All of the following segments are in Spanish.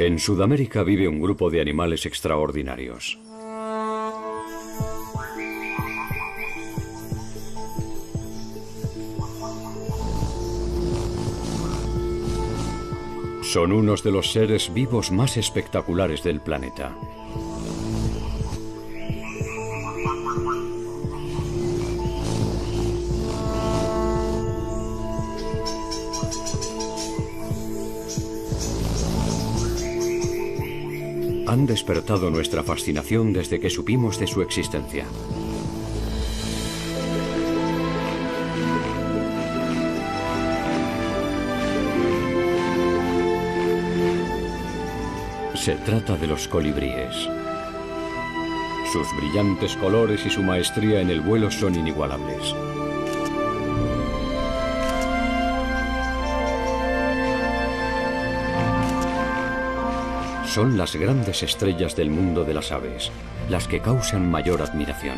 En Sudamérica vive un grupo de animales extraordinarios. Son unos de los seres vivos más espectaculares del planeta. Han despertado nuestra fascinación desde que supimos de su existencia. Se trata de los colibríes. Sus brillantes colores y su maestría en el vuelo son inigualables. Son las grandes estrellas del mundo de las aves, las que causan mayor admiración.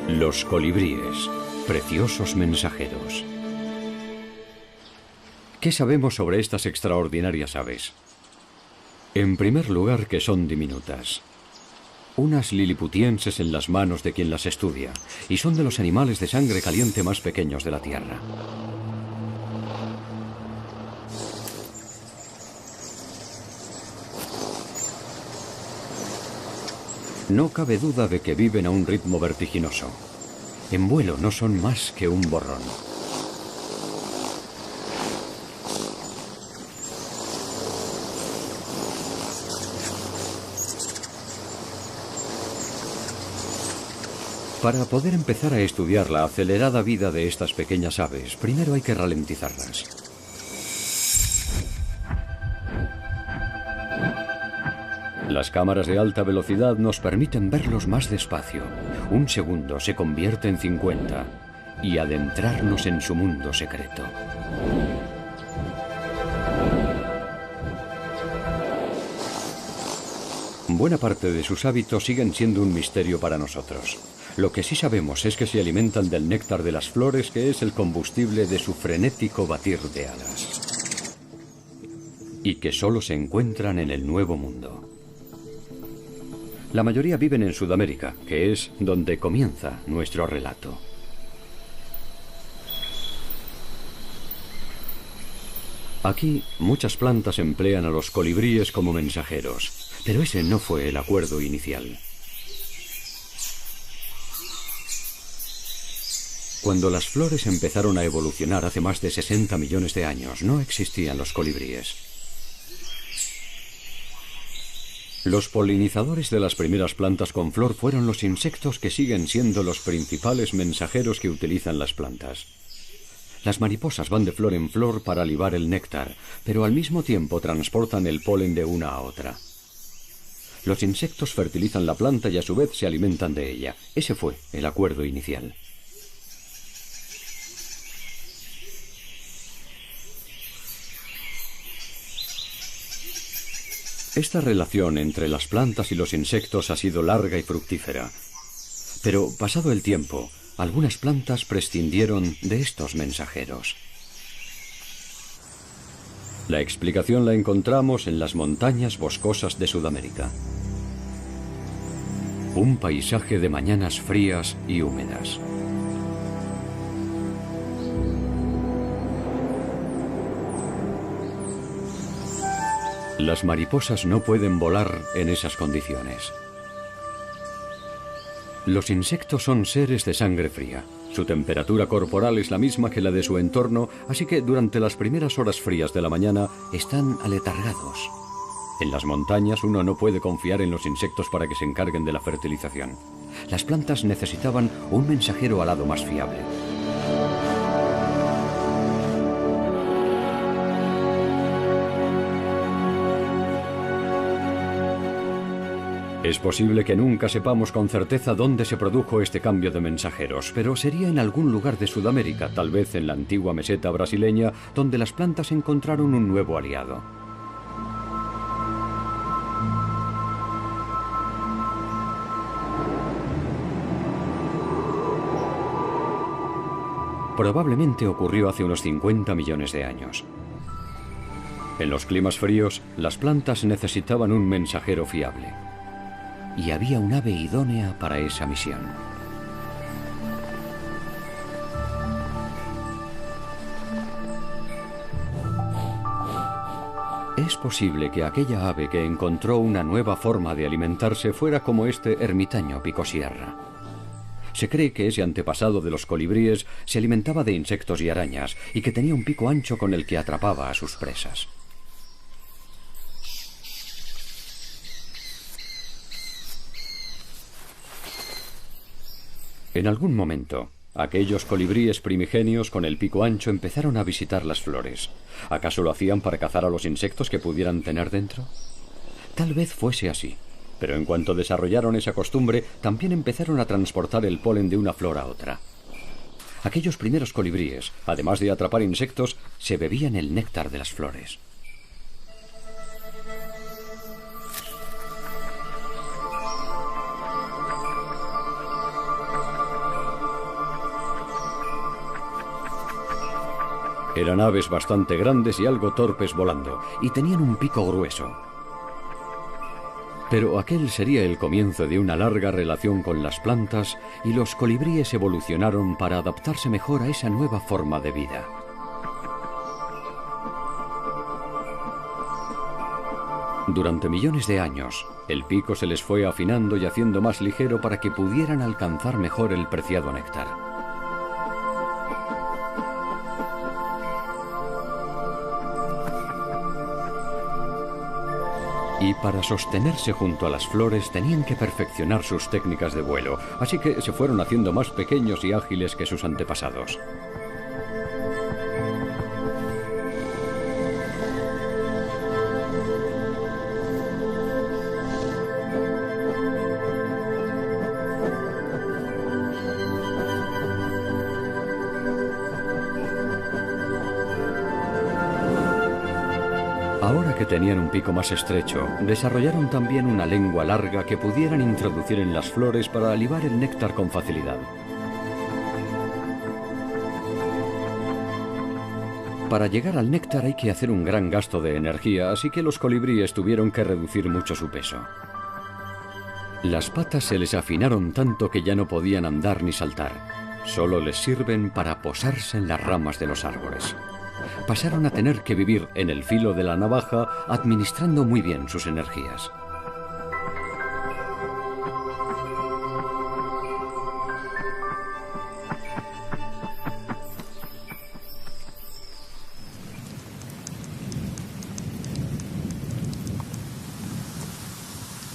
Los colibríes, preciosos mensajeros. ¿Qué sabemos sobre estas extraordinarias aves? En primer lugar, que son diminutas. Unas liliputienses en las manos de quien las estudia, y son de los animales de sangre caliente más pequeños de la Tierra. No cabe duda de que viven a un ritmo vertiginoso. En vuelo no son más que un borrón. Para poder empezar a estudiar la acelerada vida de estas pequeñas aves, primero hay que ralentizarlas. Las cámaras de alta velocidad nos permiten verlos más despacio. Un segundo se convierte en 50 y adentrarnos en su mundo secreto. Buena parte de sus hábitos siguen siendo un misterio para nosotros. Lo que sí sabemos es que se alimentan del néctar de las flores, que es el combustible de su frenético batir de alas. Y que solo se encuentran en el Nuevo Mundo. La mayoría viven en Sudamérica, que es donde comienza nuestro relato. Aquí, muchas plantas emplean a los colibríes como mensajeros, pero ese no fue el acuerdo inicial. Cuando las flores empezaron a evolucionar hace más de 60 millones de años, no existían los colibríes. Los polinizadores de las primeras plantas con flor fueron los insectos que siguen siendo los principales mensajeros que utilizan las plantas. Las mariposas van de flor en flor para libar el néctar, pero al mismo tiempo transportan el polen de una a otra. Los insectos fertilizan la planta y a su vez se alimentan de ella. Ese fue el acuerdo inicial. Esta relación entre las plantas y los insectos ha sido larga y fructífera. Pero, pasado el tiempo, algunas plantas prescindieron de estos mensajeros. La explicación la encontramos en las montañas boscosas de Sudamérica. Un paisaje de mañanas frías y húmedas. Las mariposas no pueden volar en esas condiciones. Los insectos son seres de sangre fría. Su temperatura corporal es la misma que la de su entorno, así que durante las primeras horas frías de la mañana están aletargados. En las montañas uno no puede confiar en los insectos para que se encarguen de la fertilización. Las plantas necesitaban un mensajero alado más fiable. Es posible que nunca sepamos con certeza dónde se produjo este cambio de mensajeros, pero sería en algún lugar de Sudamérica, tal vez en la antigua meseta brasileña, donde las plantas encontraron un nuevo aliado. Probablemente ocurrió hace unos 50 millones de años. En los climas fríos, las plantas necesitaban un mensajero fiable. Y había un ave idónea para esa misión. Es posible que aquella ave que encontró una nueva forma de alimentarse fuera como este ermitaño picosierra. Se cree que ese antepasado de los colibríes se alimentaba de insectos y arañas y que tenía un pico ancho con el que atrapaba a sus presas. En algún momento, aquellos colibríes primigenios con el pico ancho empezaron a visitar las flores. ¿Acaso lo hacían para cazar a los insectos que pudieran tener dentro? Tal vez fuese así, pero en cuanto desarrollaron esa costumbre, también empezaron a transportar el polen de una flor a otra. Aquellos primeros colibríes, además de atrapar insectos, se bebían el néctar de las flores. Eran aves bastante grandes y algo torpes volando, y tenían un pico grueso. Pero aquel sería el comienzo de una larga relación con las plantas, y los colibríes evolucionaron para adaptarse mejor a esa nueva forma de vida. Durante millones de años, el pico se les fue afinando y haciendo más ligero para que pudieran alcanzar mejor el preciado néctar. Y para sostenerse junto a las flores tenían que perfeccionar sus técnicas de vuelo, así que se fueron haciendo más pequeños y ágiles que sus antepasados. Ahora que tenían un pico más estrecho, desarrollaron también una lengua larga que pudieran introducir en las flores para libar el néctar con facilidad. Para llegar al néctar hay que hacer un gran gasto de energía, así que los colibríes tuvieron que reducir mucho su peso. Las patas se les afinaron tanto que ya no podían andar ni saltar. Solo les sirven para posarse en las ramas de los árboles. Pasaron a tener que vivir en el filo de la navaja, administrando muy bien sus energías.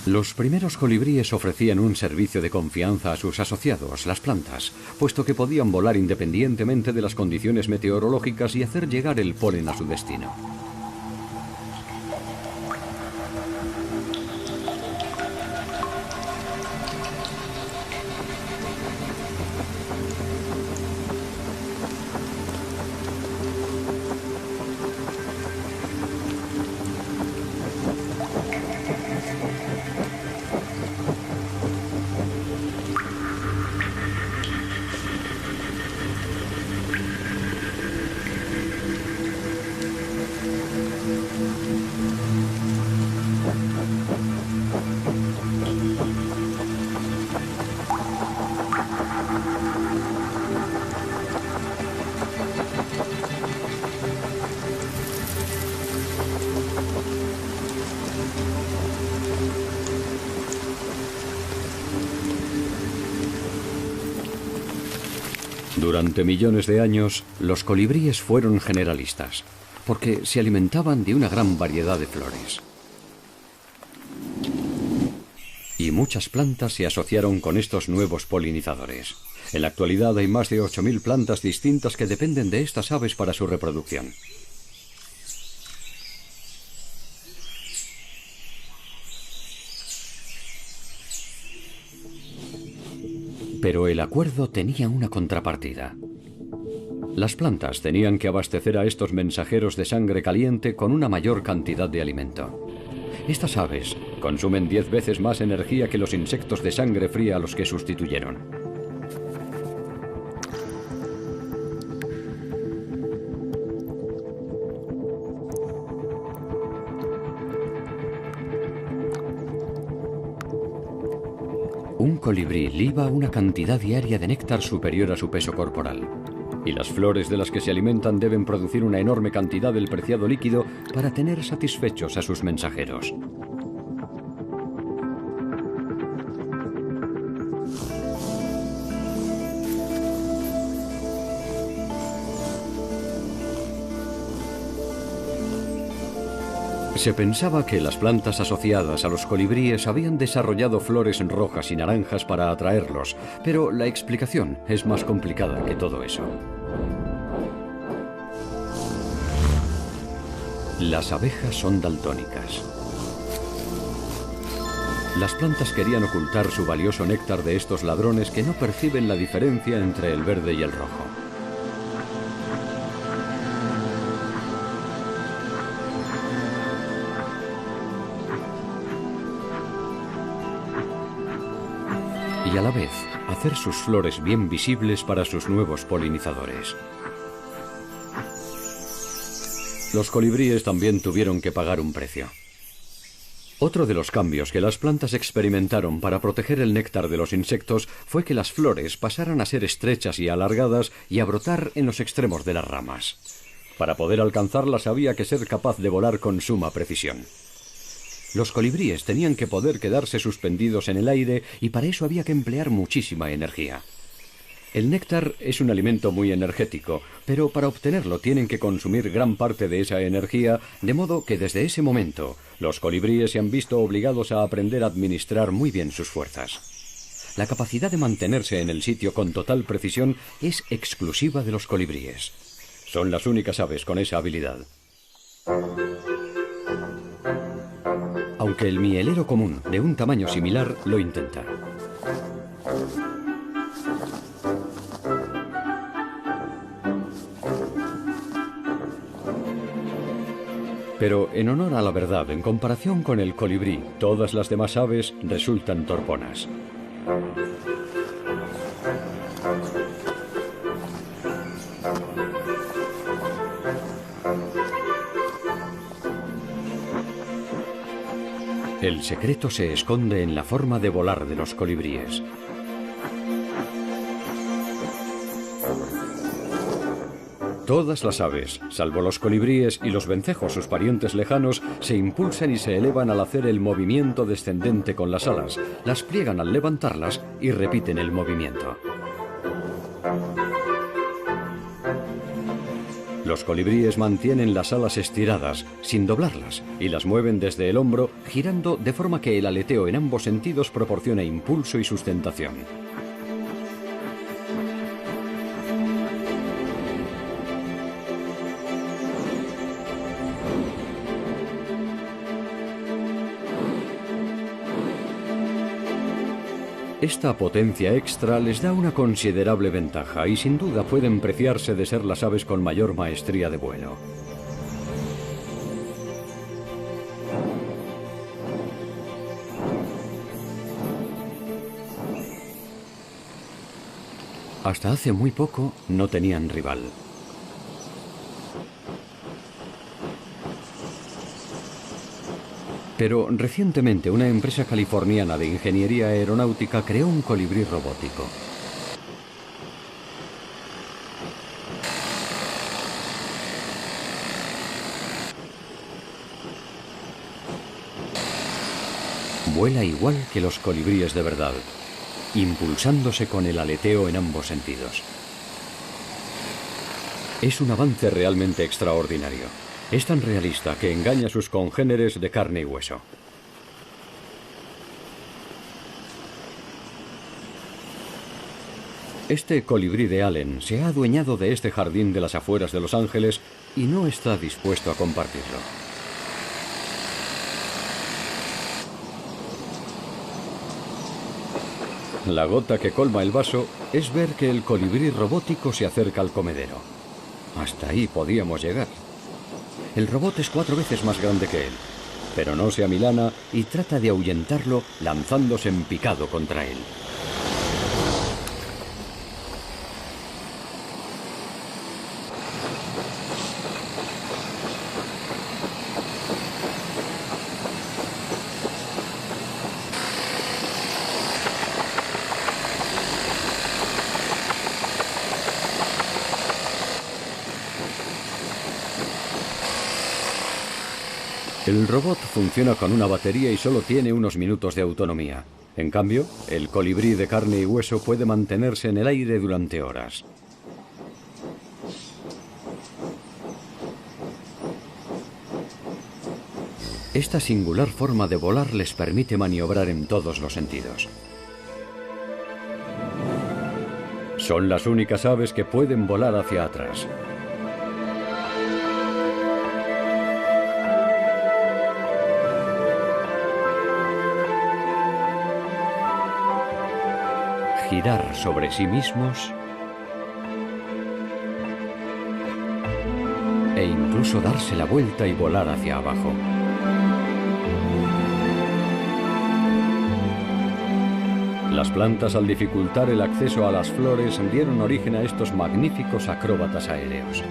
Los primeros colibríes ofrecían un servicio de confianza a sus asociados, las plantas, puesto que podían volar independientemente de las condiciones meteorológicas y hacer llegar el polen a su destino. Durante millones de años, los colibríes fueron generalistas, porque se alimentaban de una gran variedad de flores. Y muchas plantas se asociaron con estos nuevos polinizadores. En la actualidad hay más de 8.000 plantas distintas que dependen de estas aves para su reproducción. Pero el acuerdo tenía una contrapartida. Las plantas tenían que abastecer a estos mensajeros de sangre caliente con una mayor cantidad de alimento. Estas aves consumen 10 veces más energía que los insectos de sangre fría a los que sustituyeron. Un colibrí liba una cantidad diaria de néctar superior a su peso corporal. Y las flores de las que se alimentan deben producir una enorme cantidad del preciado líquido para tener satisfechos a sus mensajeros. Se pensaba que las plantas asociadas a los colibríes habían desarrollado flores rojas y naranjas para atraerlos, pero la explicación es más complicada que todo eso. Las abejas son daltónicas. Las plantas querían ocultar su valioso néctar de estos ladrones que no perciben la diferencia entre el verde y el rojo. Y a la vez, hacer sus flores bien visibles para sus nuevos polinizadores. Los colibríes también tuvieron que pagar un precio. Otro de los cambios que las plantas experimentaron para proteger el néctar de los insectos fue que las flores pasaran a ser estrechas y alargadas y a brotar en los extremos de las ramas. Para poder alcanzarlas había que ser capaz de volar con suma precisión. Los colibríes tenían que poder quedarse suspendidos en el aire y para eso había que emplear muchísima energía. El néctar es un alimento muy energético, pero para obtenerlo tienen que consumir gran parte de esa energía, de modo que desde ese momento los colibríes se han visto obligados a aprender a administrar muy bien sus fuerzas. La capacidad de mantenerse en el sitio con total precisión es exclusiva de los colibríes. Son las únicas aves con esa habilidad. Aunque el mielero común, de un tamaño similar, lo intenta. Pero en honor a la verdad, en comparación con el colibrí, todas las demás aves resultan torponas. El secreto se esconde en la forma de volar de los colibríes. Todas las aves, salvo los colibríes y los vencejos, sus parientes lejanos, se impulsan y se elevan al hacer el movimiento descendente con las alas, las pliegan al levantarlas y repiten el movimiento. Los colibríes mantienen las alas estiradas, sin doblarlas, y las mueven desde el hombro, girando de forma que el aleteo en ambos sentidos proporciona impulso y sustentación. Esta potencia extra les da una considerable ventaja y sin duda pueden preciarse de ser las aves con mayor maestría de vuelo. Hasta hace muy poco no tenían rival. Pero recientemente una empresa californiana de ingeniería aeronáutica creó un colibrí robótico. Vuela igual que los colibríes de verdad, impulsándose con el aleteo en ambos sentidos. Es un avance realmente extraordinario. Es tan realista que engaña a sus congéneres de carne y hueso. Este colibrí de Allen se ha adueñado de este jardín de las afueras de Los Ángeles y no está dispuesto a compartirlo. La gota que colma el vaso es ver que el colibrí robótico se acerca al comedero. Hasta ahí podíamos llegar. El robot es 4 veces más grande que él, pero no se amilana y trata de ahuyentarlo lanzándose en picado contra él. El robot funciona con una batería y solo tiene unos minutos de autonomía. En cambio, el colibrí de carne y hueso puede mantenerse en el aire durante horas. Esta singular forma de volar les permite maniobrar en todos los sentidos. Son las únicas aves que pueden volar hacia atrás. Girar sobre sí mismos e incluso darse la vuelta y volar hacia abajo. Las plantas, al dificultar el acceso a las flores, dieron origen a estos magníficos acróbatas aéreos.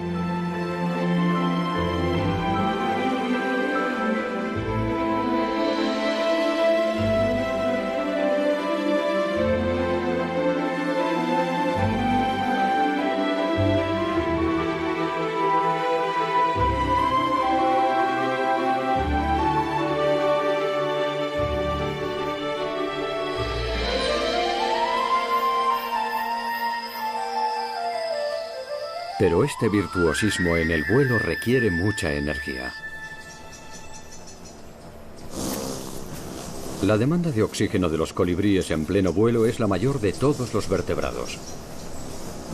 Pero este virtuosismo en el vuelo requiere mucha energía. La demanda de oxígeno de los colibríes en pleno vuelo es la mayor de todos los vertebrados.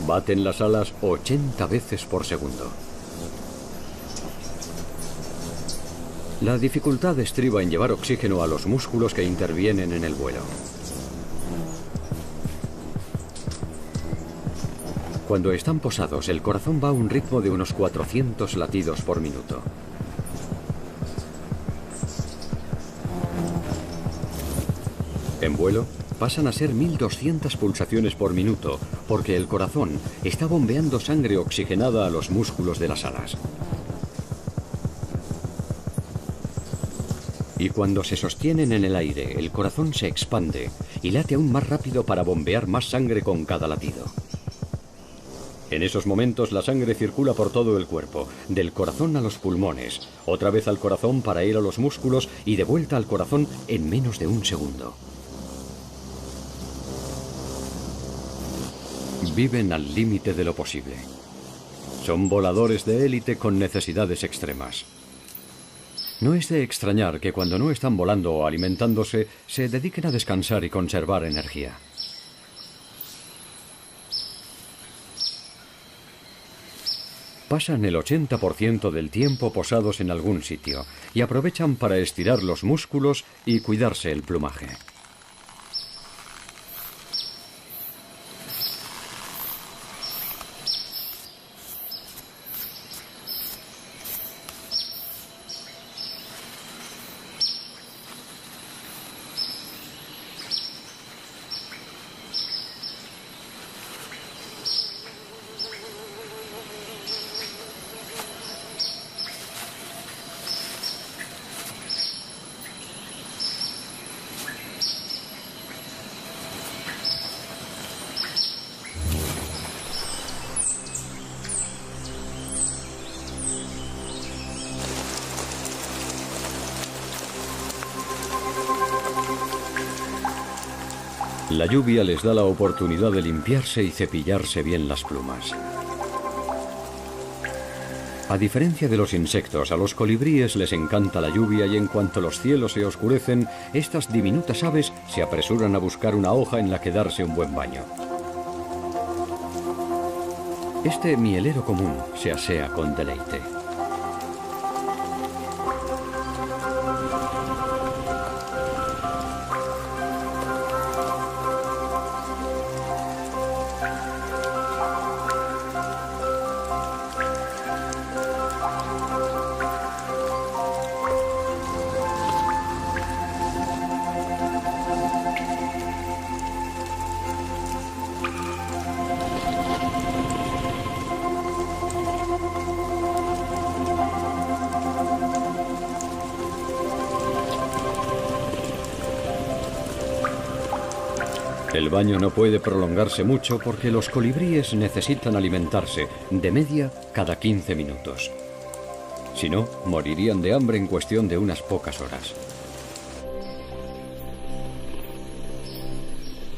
Baten las alas 80 veces por segundo. La dificultad estriba en llevar oxígeno a los músculos que intervienen en el vuelo. Cuando están posados, el corazón va a un ritmo de unos 400 latidos por minuto. En vuelo, pasan a ser 1200 pulsaciones por minuto, porque el corazón está bombeando sangre oxigenada a los músculos de las alas. Y cuando se sostienen en el aire, el corazón se expande y late aún más rápido para bombear más sangre con cada latido. En esos momentos la sangre circula por todo el cuerpo, del corazón a los pulmones, otra vez al corazón para ir a los músculos y de vuelta al corazón en menos de un segundo. Viven al límite de lo posible. Son voladores de élite con necesidades extremas. No es de extrañar que cuando no están volando o alimentándose, se dediquen a descansar y conservar energía. Pasan el 80% del tiempo posados en algún sitio y aprovechan para estirar los músculos y cuidarse el plumaje. La lluvia les da la oportunidad de limpiarse y cepillarse bien las plumas. A diferencia de los insectos, a los colibríes les encanta la lluvia y en cuanto los cielos se oscurecen, estas diminutas aves se apresuran a buscar una hoja en la que darse un buen baño. Este mielero común se asea con deleite. El baño no puede prolongarse mucho porque los colibríes necesitan alimentarse, de media, cada 15 minutos. Si no, morirían de hambre en cuestión de unas pocas horas.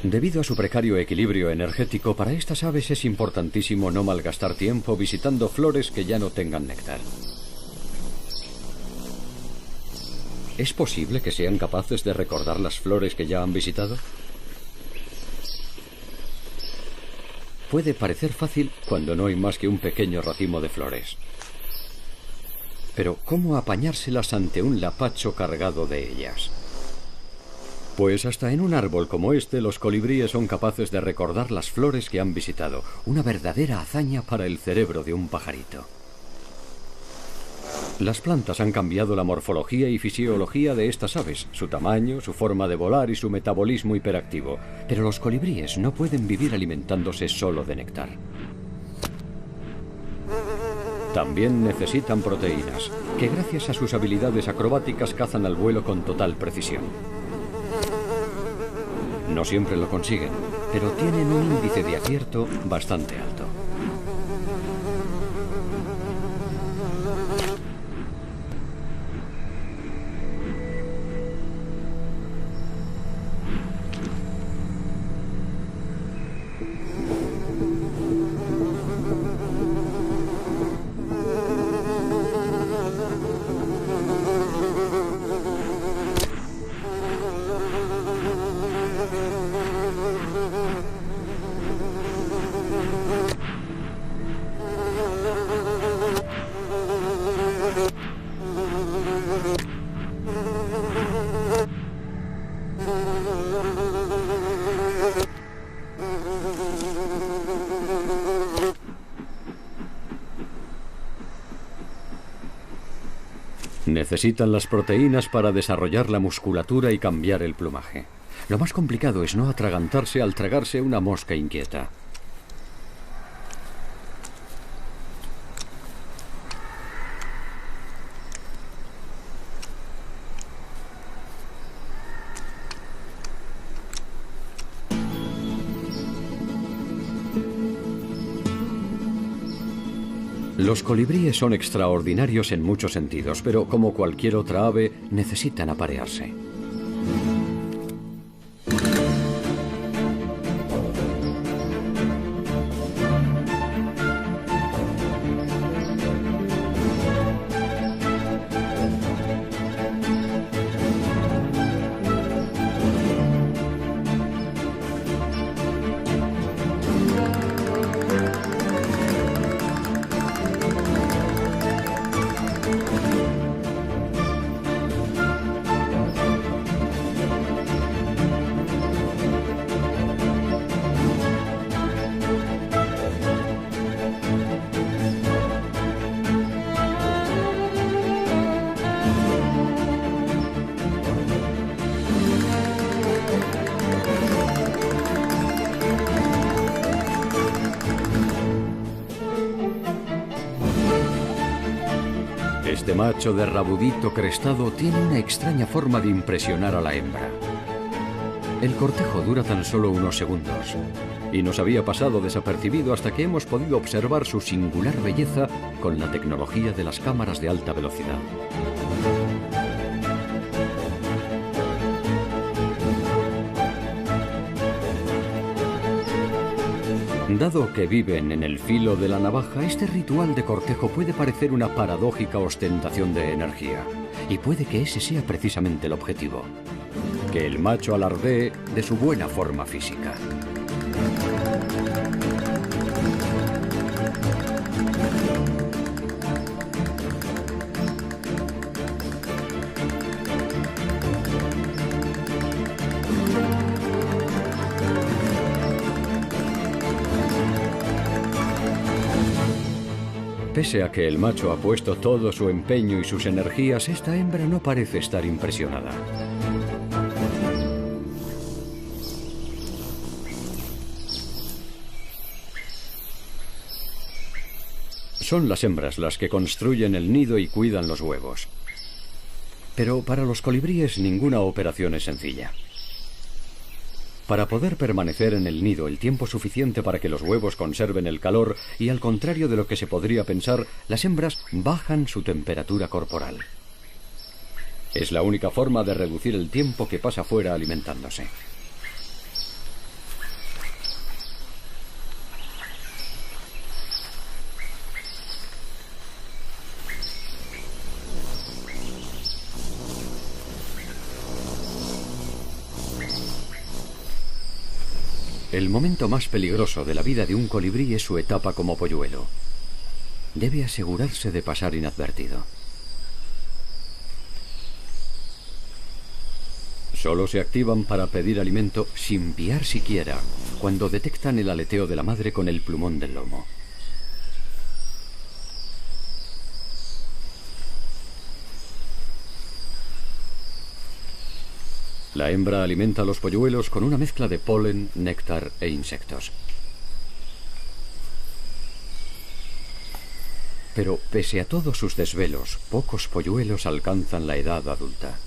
Debido a su precario equilibrio energético, para estas aves es importantísimo no malgastar tiempo visitando flores que ya no tengan néctar. ¿Es posible que sean capaces de recordar las flores que ya han visitado? Puede parecer fácil cuando no hay más que un pequeño racimo de flores. Pero ¿cómo apañárselas ante un lapacho cargado de ellas? Pues hasta en un árbol como este, los colibríes son capaces de recordar las flores que han visitado. Una verdadera hazaña para el cerebro de un pajarito. Las plantas han cambiado la morfología y fisiología de estas aves, su tamaño, su forma de volar y su metabolismo hiperactivo. Pero los colibríes no pueden vivir alimentándose solo de néctar. También necesitan proteínas, que gracias a sus habilidades acrobáticas cazan al vuelo con total precisión. No siempre lo consiguen, pero tienen un índice de acierto bastante alto. Necesitan las proteínas para desarrollar la musculatura y cambiar el plumaje. Lo más complicado es no atragantarse al tragarse una mosca inquieta. Los colibríes son extraordinarios en muchos sentidos, pero como cualquier otra ave, necesitan aparearse. Este macho de rabudito crestado tiene una extraña forma de impresionar a la hembra. El cortejo dura tan solo unos segundos y nos había pasado desapercibido hasta que hemos podido observar su singular belleza con la tecnología de las cámaras de alta velocidad. Dado que viven en el filo de la navaja, este ritual de cortejo puede parecer una paradójica ostentación de energía. Y puede que ese sea precisamente el objetivo. Que el macho alardee de su buena forma física. Pese a que el macho ha puesto todo su empeño y sus energías, esta hembra no parece estar impresionada. Son las hembras las que construyen el nido y cuidan los huevos. Pero para los colibríes ninguna operación es sencilla. Para poder permanecer en el nido el tiempo suficiente para que los huevos conserven el calor y, al contrario de lo que se podría pensar, las hembras bajan su temperatura corporal. Es la única forma de reducir el tiempo que pasa fuera alimentándose. El momento más peligroso de la vida de un colibrí es su etapa como polluelo. Debe asegurarse de pasar inadvertido. Solo se activan para pedir alimento sin piar siquiera, cuando detectan el aleteo de la madre con el plumón del lomo. La hembra alimenta a los polluelos con una mezcla de polen, néctar e insectos. Pero pese a todos sus desvelos, pocos polluelos alcanzan la edad adulta.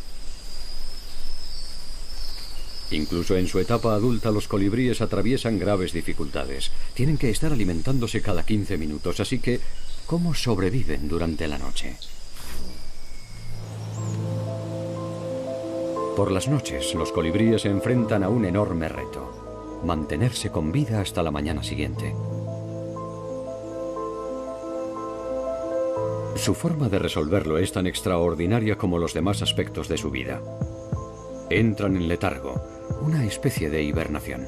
Incluso en su etapa adulta los colibríes atraviesan graves dificultades. Tienen que estar alimentándose cada 15 minutos, así que ¿cómo sobreviven durante la noche? Por las noches, los colibríes se enfrentan a un enorme reto: mantenerse con vida hasta la mañana siguiente. Su forma de resolverlo es tan extraordinaria como los demás aspectos de su vida. Entran en letargo, una especie de hibernación.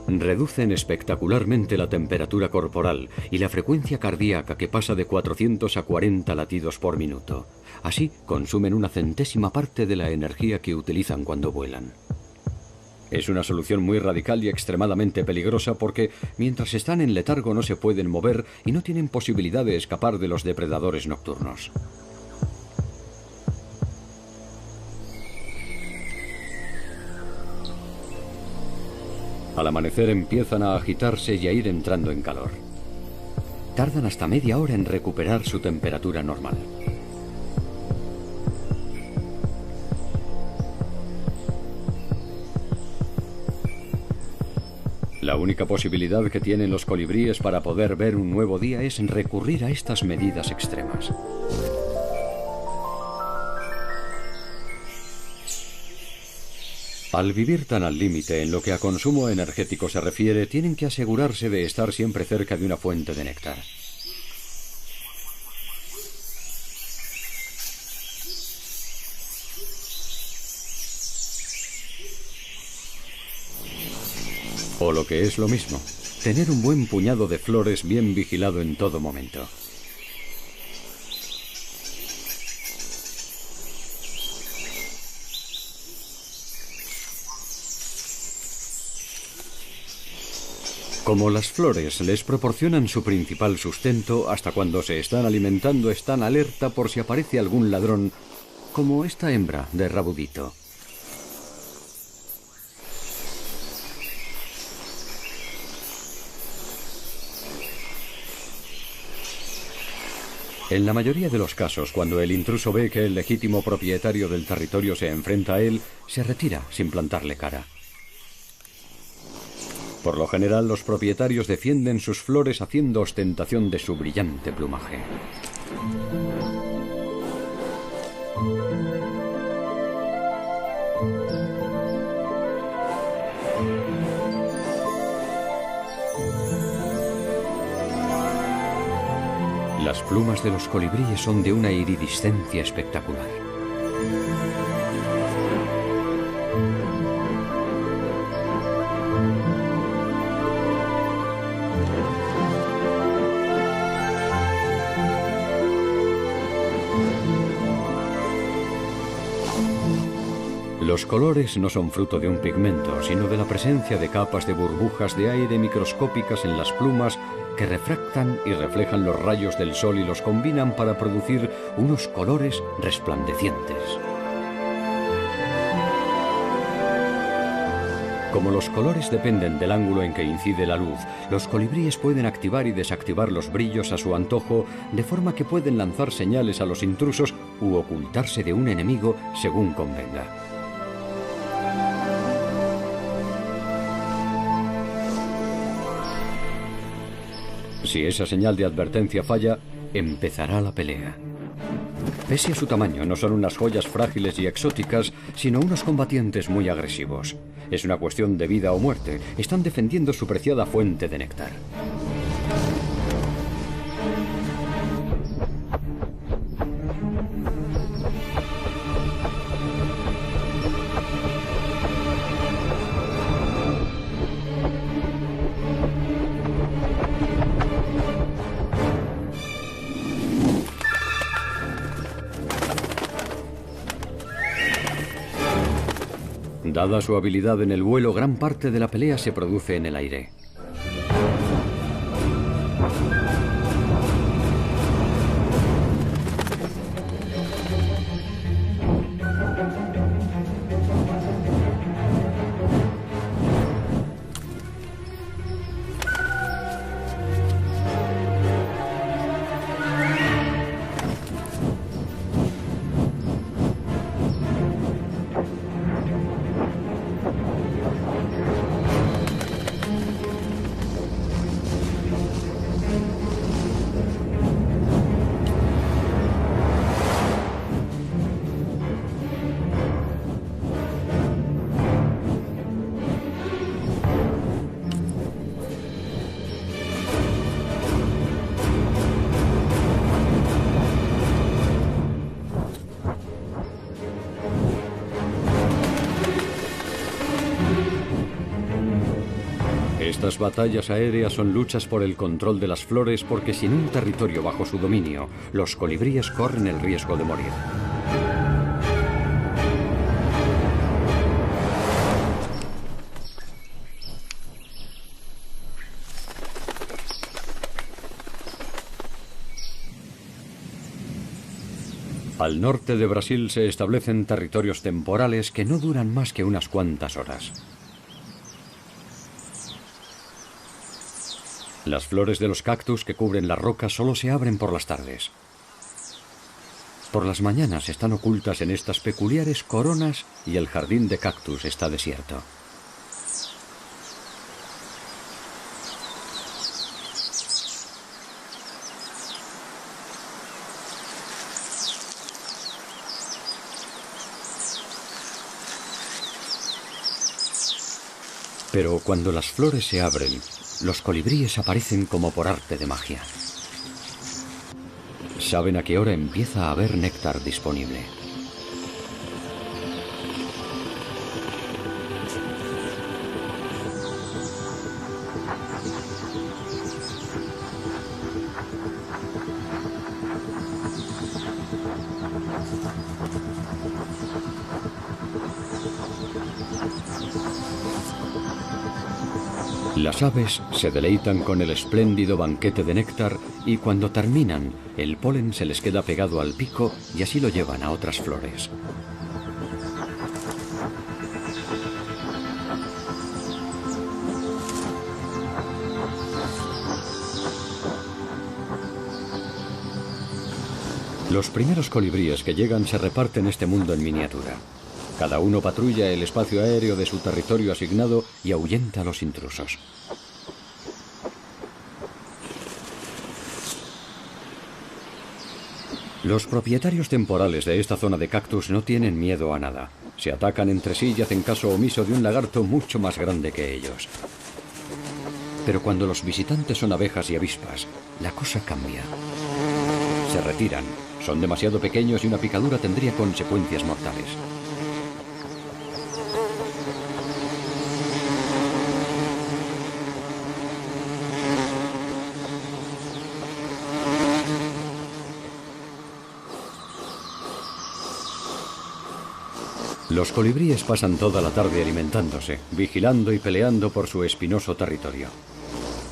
Reducen espectacularmente la temperatura corporal y la frecuencia cardíaca, que pasa de 400 a 40 latidos por minuto. Así consumen una centésima parte de la energía que utilizan cuando vuelan. Es una solución muy radical y extremadamente peligrosa porque mientras están en letargo no se pueden mover y no tienen posibilidad de escapar de los depredadores nocturnos. Al amanecer empiezan a agitarse y a ir entrando en calor. Tardan hasta media hora en recuperar su temperatura normal. La única posibilidad que tienen los colibríes para poder ver un nuevo día es recurrir a estas medidas extremas. Al vivir tan al límite en lo que a consumo energético se refiere, tienen que asegurarse de estar siempre cerca de una fuente de néctar. O lo que es lo mismo, tener un buen puñado de flores bien vigilado en todo momento. Como las flores les proporcionan su principal sustento, hasta cuando se están alimentando están alerta por si aparece algún ladrón, como esta hembra de rabudito. En la mayoría de los casos, cuando el intruso ve que el legítimo propietario del territorio se enfrenta a él, se retira sin plantarle cara. Por lo general, los propietarios defienden sus flores haciendo ostentación de su brillante plumaje. Las plumas de los colibríes son de una iridiscencia espectacular. Los colores no son fruto de un pigmento, sino de la presencia de capas de burbujas de aire microscópicas en las plumas que refractan y reflejan los rayos del sol y los combinan para producir unos colores resplandecientes. Como los colores dependen del ángulo en que incide la luz, los colibríes pueden activar y desactivar los brillos a su antojo, de forma que pueden lanzar señales a los intrusos u ocultarse de un enemigo según convenga. Si esa señal de advertencia falla, empezará la pelea. Pese a su tamaño, no son unas joyas frágiles y exóticas, sino unos combatientes muy agresivos. Es una cuestión de vida o muerte. Están defendiendo su preciada fuente de néctar. Dada su habilidad en el vuelo, gran parte de la pelea se produce en el aire. Estas batallas aéreas son luchas por el control de las flores porque sin un territorio bajo su dominio, los colibríes corren el riesgo de morir. Al norte de Brasil se establecen territorios temporales que no duran más que unas cuantas horas. Las flores de los cactus que cubren las rocas solo se abren por las tardes. Por las mañanas están ocultas en estas peculiares coronas y el jardín de cactus está desierto. Pero cuando las flores se abren, los colibríes aparecen como por arte de magia. Saben a qué hora empieza a haber néctar disponible. Las aves se deleitan con el espléndido banquete de néctar y cuando terminan, el polen se les queda pegado al pico y así lo llevan a otras flores. Los primeros colibríes que llegan se reparten este mundo en miniatura. Cada uno patrulla el espacio aéreo de su territorio asignado y ahuyenta a los intrusos. Los propietarios temporales de esta zona de cactus no tienen miedo a nada. Se atacan entre sí y hacen caso omiso de un lagarto mucho más grande que ellos. Pero cuando los visitantes son abejas y avispas, la cosa cambia. Se retiran, son demasiado pequeños y una picadura tendría consecuencias mortales. Los colibríes pasan toda la tarde alimentándose, vigilando y peleando por su espinoso territorio.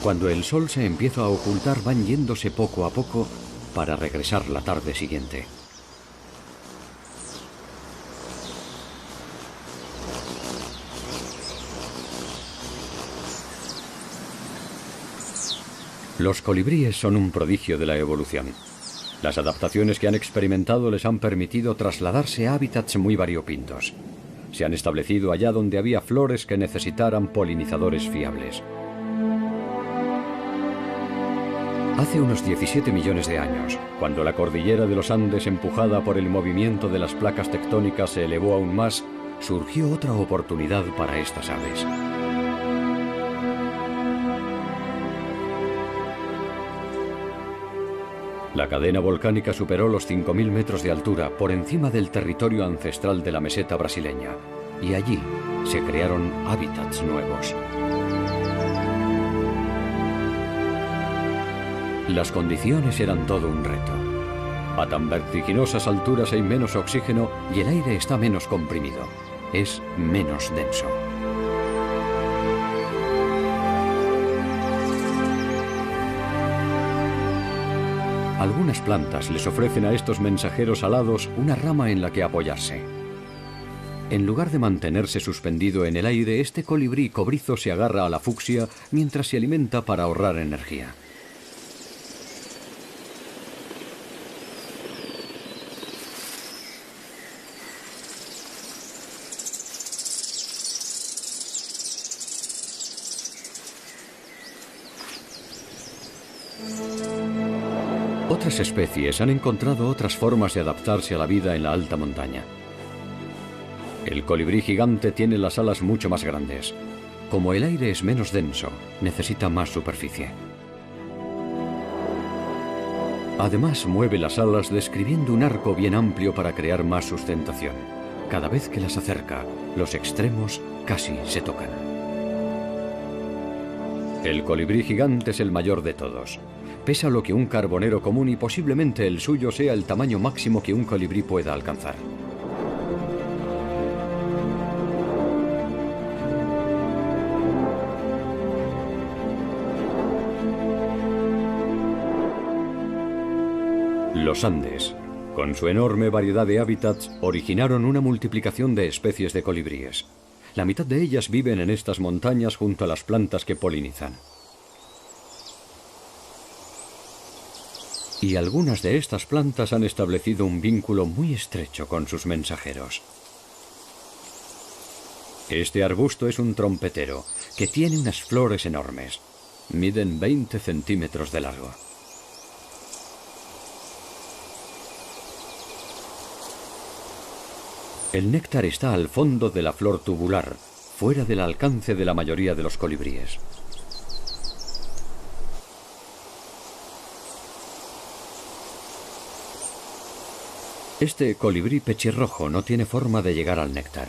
Cuando el sol se empieza a ocultar, van yéndose poco a poco para regresar la tarde siguiente. Los colibríes son un prodigio de la evolución. Las adaptaciones que han experimentado les han permitido trasladarse a hábitats muy variopintos. Se han establecido allá donde había flores que necesitaran polinizadores fiables. Hace unos 17 millones de años, cuando la cordillera de los Andes, empujada por el movimiento de las placas tectónicas, se elevó aún más, surgió otra oportunidad para estas aves. La cadena volcánica superó los 5.000 metros de altura por encima del territorio ancestral de la meseta brasileña, y allí se crearon hábitats nuevos. Las condiciones eran todo un reto. A tan vertiginosas alturas hay menos oxígeno y el aire está menos comprimido. Es menos denso. Algunas plantas les ofrecen a estos mensajeros alados una rama en la que apoyarse. En lugar de mantenerse suspendido en el aire, este colibrí cobrizo se agarra a la fucsia mientras se alimenta para ahorrar energía. Otras especies han encontrado otras formas de adaptarse a la vida en la alta montaña. El colibrí gigante tiene las alas mucho más grandes. Como el aire es menos denso, necesita más superficie. Además, mueve las alas describiendo un arco bien amplio para crear más sustentación. Cada vez que las acerca, los extremos casi se tocan. El colibrí gigante es el mayor de todos. Pesa lo que un carbonero común y posiblemente el suyo sea el tamaño máximo que un colibrí pueda alcanzar. Los Andes, con su enorme variedad de hábitats, originaron una multiplicación de especies de colibríes. La mitad de ellas viven en estas montañas junto a las plantas que polinizan. Y algunas de estas plantas han establecido un vínculo muy estrecho con sus mensajeros. Este arbusto es un trompetero, que tiene unas flores enormes. Miden 20 centímetros de largo. El néctar está al fondo de la flor tubular, fuera del alcance de la mayoría de los colibríes. Este colibrí pechirrojo no tiene forma de llegar al néctar.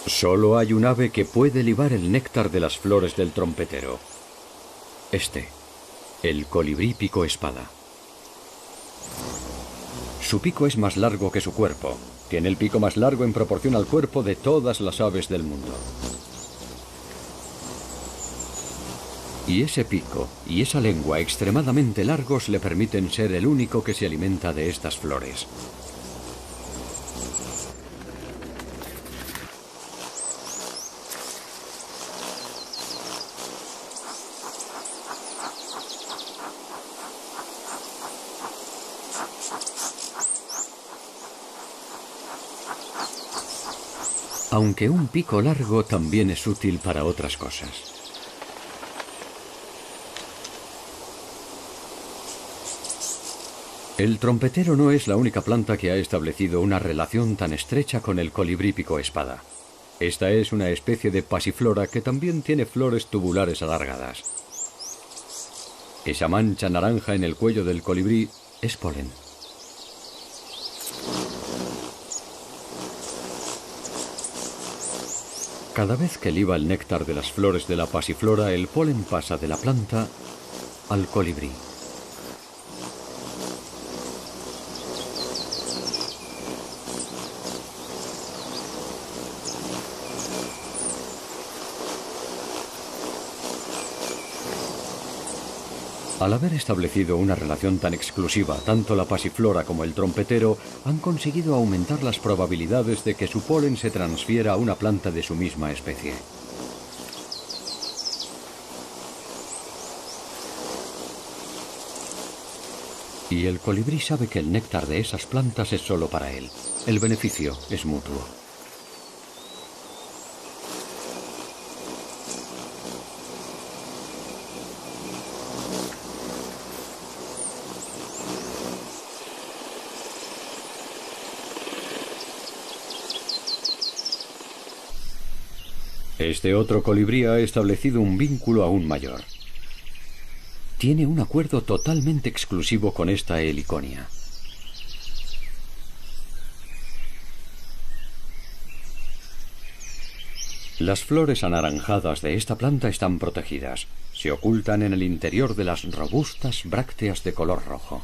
Solo hay un ave que puede libar el néctar de las flores del trompetero. El colibrí pico espada. Su pico es más largo que su cuerpo. Tiene el pico más largo en proporción al cuerpo de todas las aves del mundo. Y ese pico y esa lengua extremadamente largos le permiten ser el único que se alimenta de estas flores. Aunque un pico largo también es útil para otras cosas. El trompetero no es la única planta que ha establecido una relación tan estrecha con el colibrí pico espada. Esta es una especie de pasiflora que también tiene flores tubulares alargadas. Esa mancha naranja en el cuello del colibrí es polen. Cada vez que liba el néctar de las flores de la pasiflora, el polen pasa de la planta al colibrí. Al haber establecido una relación tan exclusiva, tanto la pasiflora como el trompetero han conseguido aumentar las probabilidades de que su polen se transfiera a una planta de su misma especie. Y el colibrí sabe que el néctar de esas plantas es solo para él. El beneficio es mutuo. Este otro colibrí ha establecido un vínculo aún mayor. Tiene un acuerdo totalmente exclusivo con esta heliconia. Las flores anaranjadas de esta planta están protegidas. Se ocultan en el interior de las robustas brácteas de color rojo.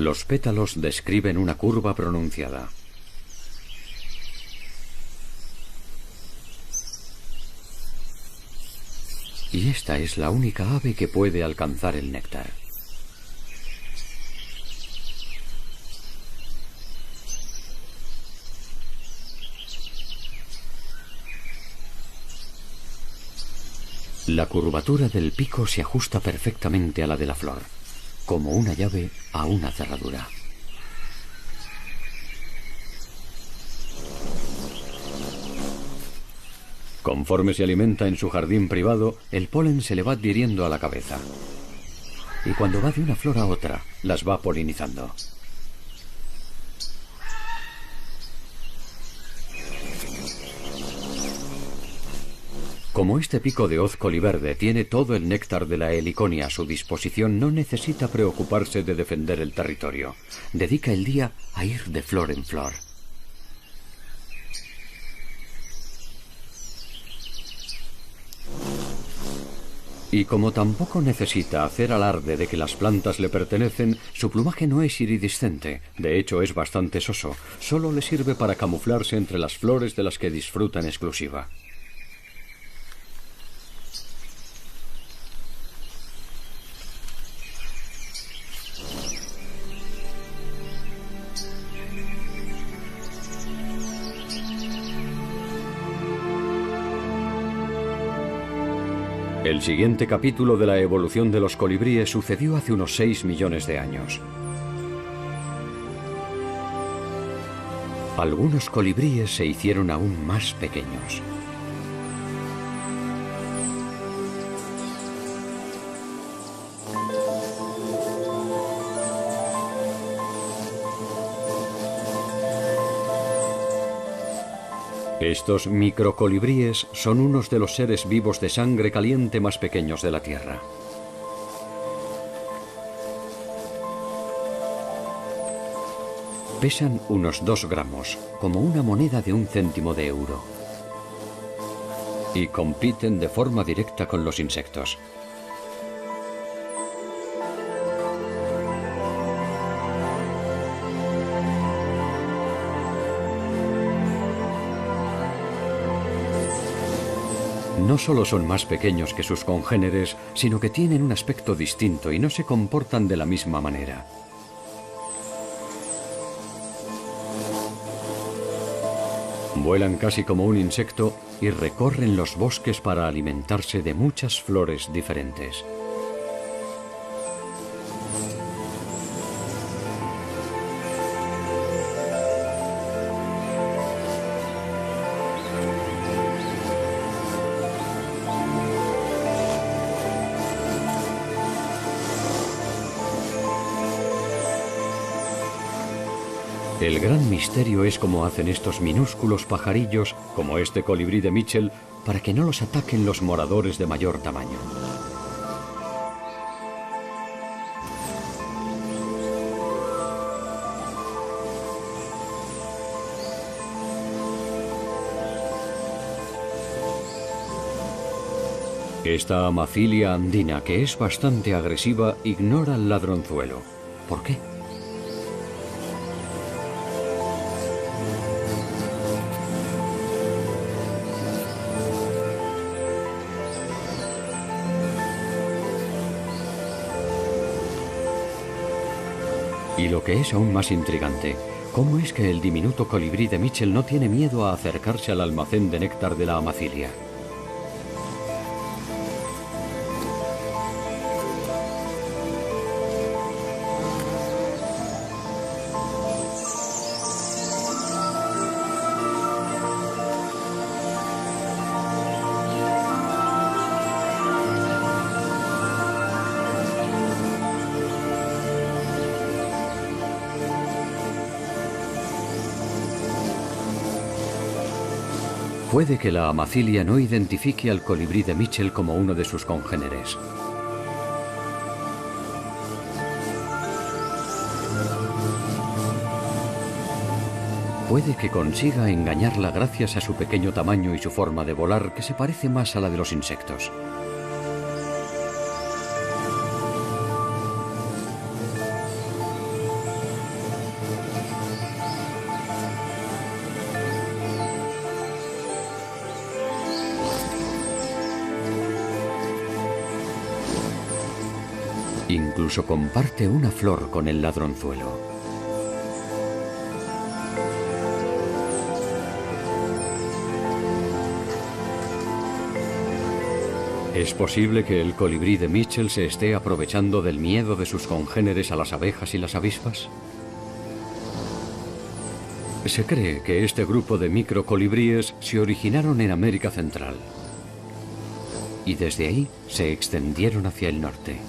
Los pétalos describen una curva pronunciada. Y esta es la única ave que puede alcanzar el néctar. La curvatura del pico se ajusta perfectamente a la de la flor, como una llave a una cerradura. Conforme se alimenta en su jardín privado, el polen se le va adhiriendo a la cabeza. Y cuando va de una flor a otra, las va polinizando. Como este pico de hoz coliverde tiene todo el néctar de la heliconia a su disposición, no necesita preocuparse de defender el territorio. Dedica el día a ir de flor en flor. Y como tampoco necesita hacer alarde de que las plantas le pertenecen, su plumaje no es iridiscente, de hecho es bastante soso, solo le sirve para camuflarse entre las flores de las que disfruta en exclusiva. El siguiente capítulo de la evolución de los colibríes sucedió hace unos 6 millones de años. Algunos colibríes se hicieron aún más pequeños. Estos microcolibríes son unos de los seres vivos de sangre caliente más pequeños de la Tierra. Pesan unos 2 gramos, como una moneda de 1 céntimo de euro. Y compiten de forma directa con los insectos. No solo son más pequeños que sus congéneres, sino que tienen un aspecto distinto y no se comportan de la misma manera. Vuelan casi como un insecto y recorren los bosques para alimentarse de muchas flores diferentes. El gran misterio es cómo hacen estos minúsculos pajarillos, como este colibrí de Mitchell, para que no los ataquen los moradores de mayor tamaño. Esta Amafilia andina, que es bastante agresiva, ignora al ladronzuelo. ¿Por qué? Y lo que es aún más intrigante, ¿Cómo es que el diminuto colibrí de Mitchell no tiene miedo a acercarse al almacén de néctar de la amacilia? Puede que la amacilia no identifique al colibrí de Mitchell como uno de sus congéneres. Puede que consiga engañarla gracias a su pequeño tamaño y su forma de volar, que se parece más a la de los insectos. Incluso comparte una flor con el ladronzuelo. ¿Es posible que el colibrí de Mitchell se esté aprovechando del miedo de sus congéneres a las abejas y las avispas? Se cree que este grupo de microcolibríes se originaron en América Central y desde ahí se extendieron hacia el norte.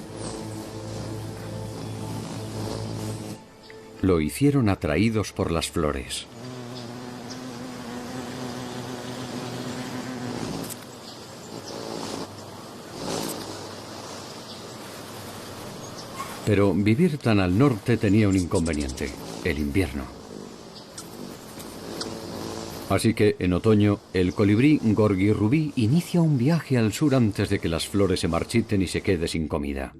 Lo hicieron atraídos por las flores. Pero vivir tan al norte tenía un inconveniente: el invierno. Así que en otoño, el colibrí gorguirrubí inicia un viaje al sur antes de que las flores se marchiten y se quede sin comida.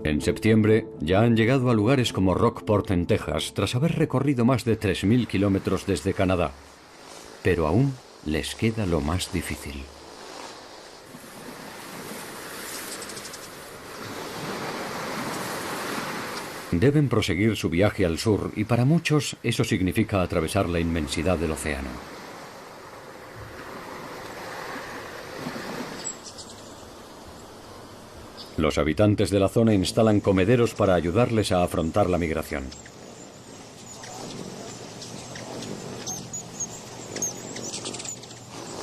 En septiembre ya han llegado a lugares como Rockport en Texas tras haber recorrido más de 3.000 kilómetros desde Canadá. Pero aún les queda lo más difícil. Deben proseguir su viaje al sur y para muchos eso significa atravesar la inmensidad del océano. Los habitantes de la zona instalan comederos para ayudarles a afrontar la migración.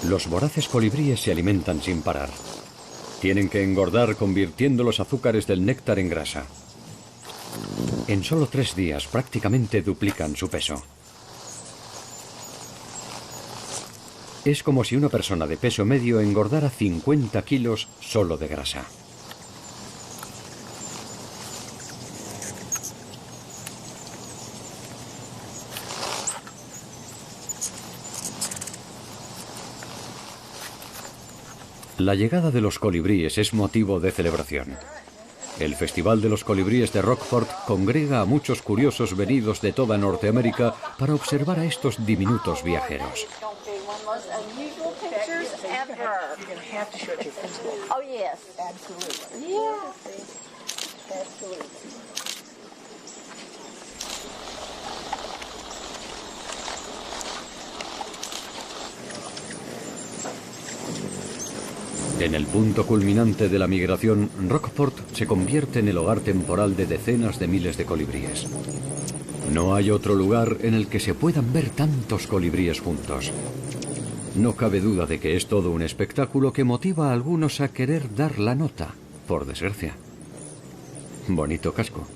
Los voraces colibríes se alimentan sin parar. Tienen que engordar convirtiendo los azúcares del néctar en grasa. En solo 3 días prácticamente duplican su peso. Es como si una persona de peso medio engordara 50 kilos solo de grasa. La llegada de los colibríes es motivo de celebración. El Festival de los Colibríes de Rockport congrega a muchos curiosos venidos de toda Norteamérica para observar a estos diminutos viajeros. En el punto culminante de la migración, Rockport se convierte en el hogar temporal de decenas de miles de colibríes. No hay otro lugar en el que se puedan ver tantos colibríes juntos. No cabe duda de que es todo un espectáculo que motiva a algunos a querer dar la nota, por desgracia. Bonito casco.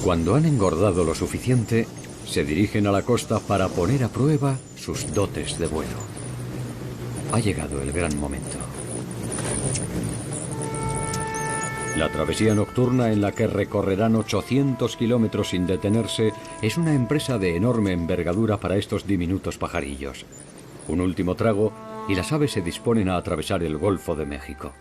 Cuando han engordado lo suficiente, se dirigen a la costa para poner a prueba sus dotes de vuelo. Ha llegado el gran momento. La travesía nocturna, en la que recorrerán 800 kilómetros sin detenerse, es una empresa de enorme envergadura para estos diminutos pajarillos. Un último trago y las aves se disponen a atravesar el Golfo de México.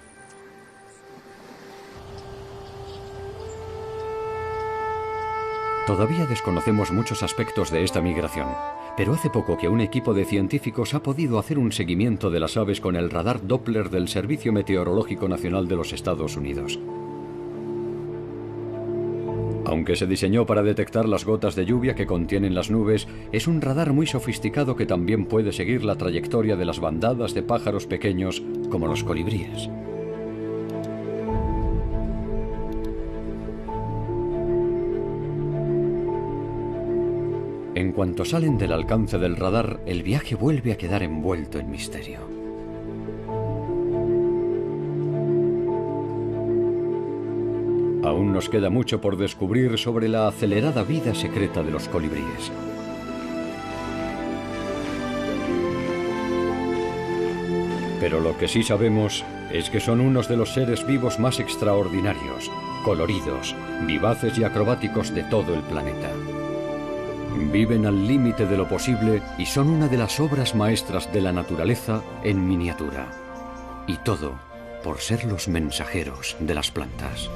Todavía desconocemos muchos aspectos de esta migración, pero hace poco que un equipo de científicos ha podido hacer un seguimiento de las aves con el radar Doppler del Servicio Meteorológico Nacional de los Estados Unidos. Aunque se diseñó para detectar las gotas de lluvia que contienen las nubes, es un radar muy sofisticado que también puede seguir la trayectoria de las bandadas de pájaros pequeños como los colibríes. En cuanto salen del alcance del radar, el viaje vuelve a quedar envuelto en misterio. Aún nos queda mucho por descubrir sobre la acelerada vida secreta de los colibríes. Pero lo que sí sabemos es que son unos de los seres vivos más extraordinarios, coloridos, vivaces y acrobáticos de todo el planeta. Viven al límite de lo posible y son una de las obras maestras de la naturaleza en miniatura. Y todo por ser los mensajeros de las plantas.